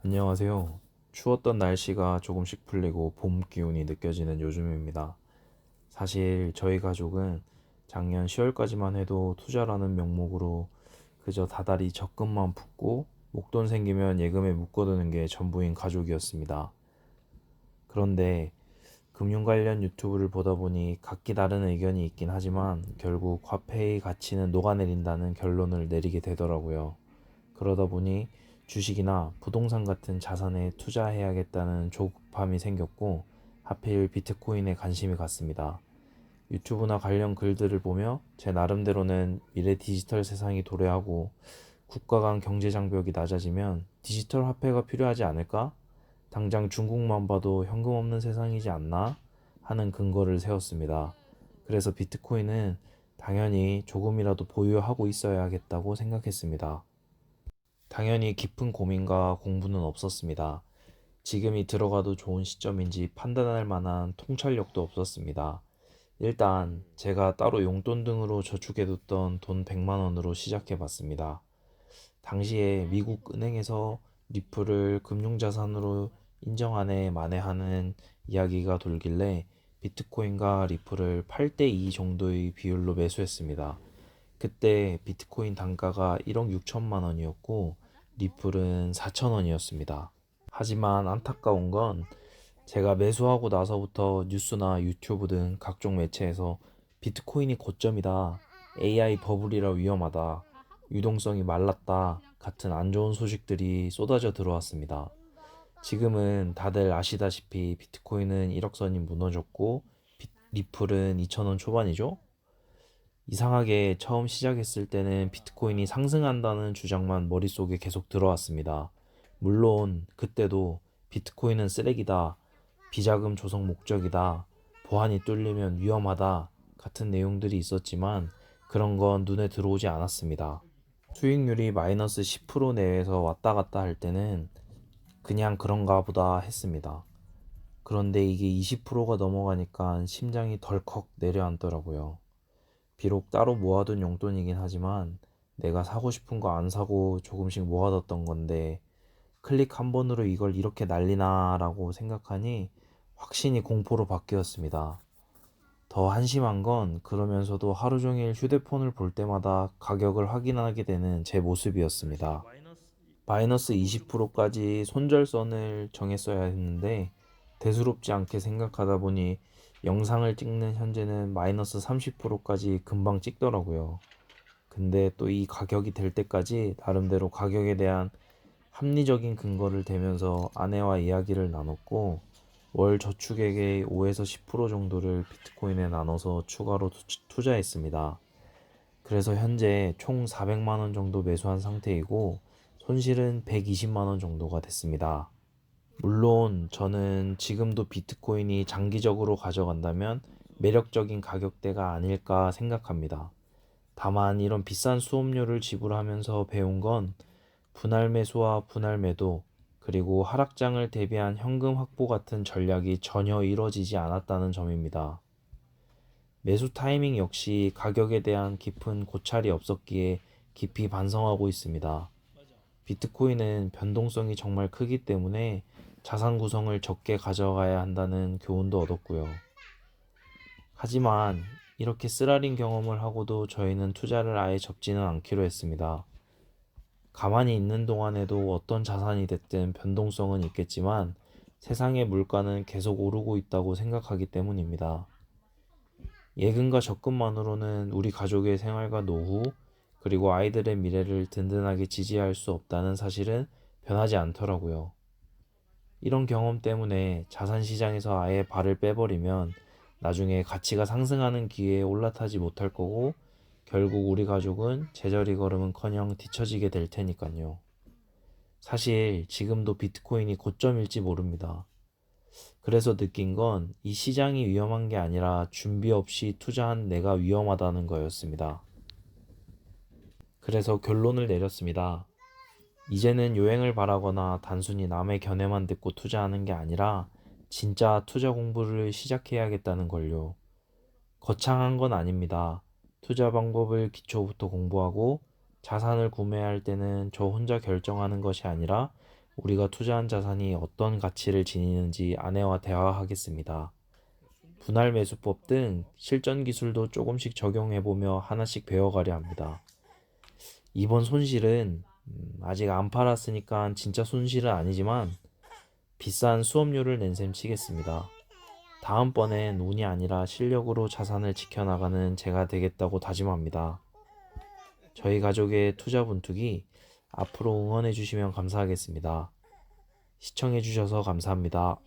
안녕하세요. 추웠던 날씨가 조금씩 풀리고 봄 기운이 느껴지는 요즘입니다. 사실 저희 가족은 작년 10월까지만 해도 투자라는 명목으로 그저 다달이 적금만 붓고 목돈 생기면 예금에 묶어두는 게 전부인 가족이었습니다. 그런데 금융 관련 유튜브를 보다 보니 각기 다른 의견이 있긴 하지만 결국 화폐의 가치는 녹아내린다는 결론을 내리게 되더라고요. 그러다 보니 주식이나 부동산 같은 자산에 투자해야겠다는 조급함이 생겼고 하필 비트코인에 관심이 갔습니다. 유튜브나 관련 글들을 보며 제 나름대로는 미래 디지털 세상이 도래하고 국가 간 경제 장벽이 낮아지면 디지털 화폐가 필요하지 않을까? 당장 중국만 봐도 현금 없는 세상이지 않나? 하는 근거를 세웠습니다. 그래서 비트코인은 당연히 조금이라도 보유하고 있어야겠다고 생각했습니다. 당연히 깊은 고민과 공부는 없었습니다. 지금이 들어가도 좋은 시점인지 판단할 만한 통찰력도 없었습니다. 일단 제가 따로 용돈 등으로 저축해뒀던 돈 100만 원으로 시작해봤습니다. 당시에 미국 은행에서 리플을 금융자산으로 인정하네 만에하는 이야기가 돌길래 비트코인과 리플을 8대2 정도의 비율로 매수했습니다. 그때 비트코인 단가가 1억 6천만 원이었고 리플은 4천 원이었습니다. 하지만 안타까운 건 제가 매수하고 나서부터 뉴스나 유튜브 등 각종 매체에서 비트코인이 고점이다, AI 버블이라 위험하다, 유동성이 말랐다 같은 안 좋은 소식들이 쏟아져 들어왔습니다. 지금은 다들 아시다시피 비트코인은 1억 선이 무너졌고 리플은 2천 원 초반이죠? 이상하게 처음 시작했을 때는 비트코인이 상승한다는 주장만 머릿속에 계속 들어왔습니다. 물론 그때도 비트코인은 쓰레기다, 비자금 조성 목적이다, 보안이 뚫리면 위험하다 같은 내용들이 있었지만 그런 건 눈에 들어오지 않았습니다. 수익률이 마이너스 10% 내외에서 왔다 갔다 할 때는 그냥 그런가 보다 했습니다. 그런데 이게 20%가 넘어가니까 심장이 덜컥 내려앉더라고요. 비록 따로 모아둔 용돈이긴 하지만 내가 사고 싶은 거 안 사고 조금씩 모아뒀던 건데 클릭 한 번으로 이걸 이렇게 날리나 라고 생각하니 확신이 공포로 바뀌었습니다. 더 한심한 건 그러면서도 하루 종일 휴대폰을 볼 때마다 가격을 확인하게 되는 제 모습이었습니다. 마이너스 20%까지 손절선을 정했어야 했는데 대수롭지 않게 생각하다 보니 영상을 찍는 현재는 마이너스 30%까지 금방 찍더라고요. 근데 또 이 가격이 될 때까지 나름대로 가격에 대한 합리적인 근거를 대면서 아내와 이야기를 나눴고 월 저축액의 5에서 10% 정도를 비트코인에 나눠서 추가로 투자했습니다. 그래서 현재 총 400만 원 정도 매수한 상태이고 손실은 120만 원 정도가 됐습니다. 물론 저는 지금도 비트코인이 장기적으로 가져간다면 매력적인 가격대가 아닐까 생각합니다. 다만 이런 비싼 수업료를 지불하면서 배운 건 분할 매수와 분할 매도, 그리고 하락장을 대비한 현금 확보 같은 전략이 전혀 이뤄지지 않았다는 점입니다. 매수 타이밍 역시 가격에 대한 깊은 고찰이 없었기에 깊이 반성하고 있습니다. 비트코인은 변동성이 정말 크기 때문에 자산 구성을 적게 가져가야 한다는 교훈도 얻었고요. 하지만 이렇게 쓰라린 경험을 하고도 저희는 투자를 아예 접지는 않기로 했습니다. 가만히 있는 동안에도 어떤 자산이 됐든 변동성은 있겠지만 세상의 물가는 계속 오르고 있다고 생각하기 때문입니다. 예금과 적금만으로는 우리 가족의 생활과 노후, 그리고 아이들의 미래를 든든하게 지지할 수 없다는 사실은 변하지 않더라고요. 이런 경험 때문에 자산 시장에서 아예 발을 빼버리면 나중에 가치가 상승하는 기회에 올라타지 못할 거고 결국 우리 가족은 제자리 걸음은커녕 뒤처지게 될 테니까요. 사실 지금도 비트코인이 고점일지 모릅니다. 그래서 느낀 건 이 시장이 위험한 게 아니라 준비 없이 투자한 내가 위험하다는 거였습니다. 그래서 결론을 내렸습니다. 이제는 요행을 바라거나 단순히 남의 견해만 듣고 투자하는 게 아니라 진짜 투자 공부를 시작해야겠다는 걸요. 거창한 건 아닙니다. 투자 방법을 기초부터 공부하고 자산을 구매할 때는 저 혼자 결정하는 것이 아니라 우리가 투자한 자산이 어떤 가치를 지니는지 아내와 대화하겠습니다. 분할 매수법 등 실전 기술도 조금씩 적용해보며 하나씩 배워가려 합니다. 이번 손실은 아직 안 팔았으니까 진짜 손실은 아니지만 비싼 수업료를 낸 셈 치겠습니다. 다음번엔 운이 아니라 실력으로 자산을 지켜나가는 제가 되겠다고 다짐합니다. 저희 가족의 투자 분투기 앞으로 응원해 주시면 감사하겠습니다. 시청해 주셔서 감사합니다.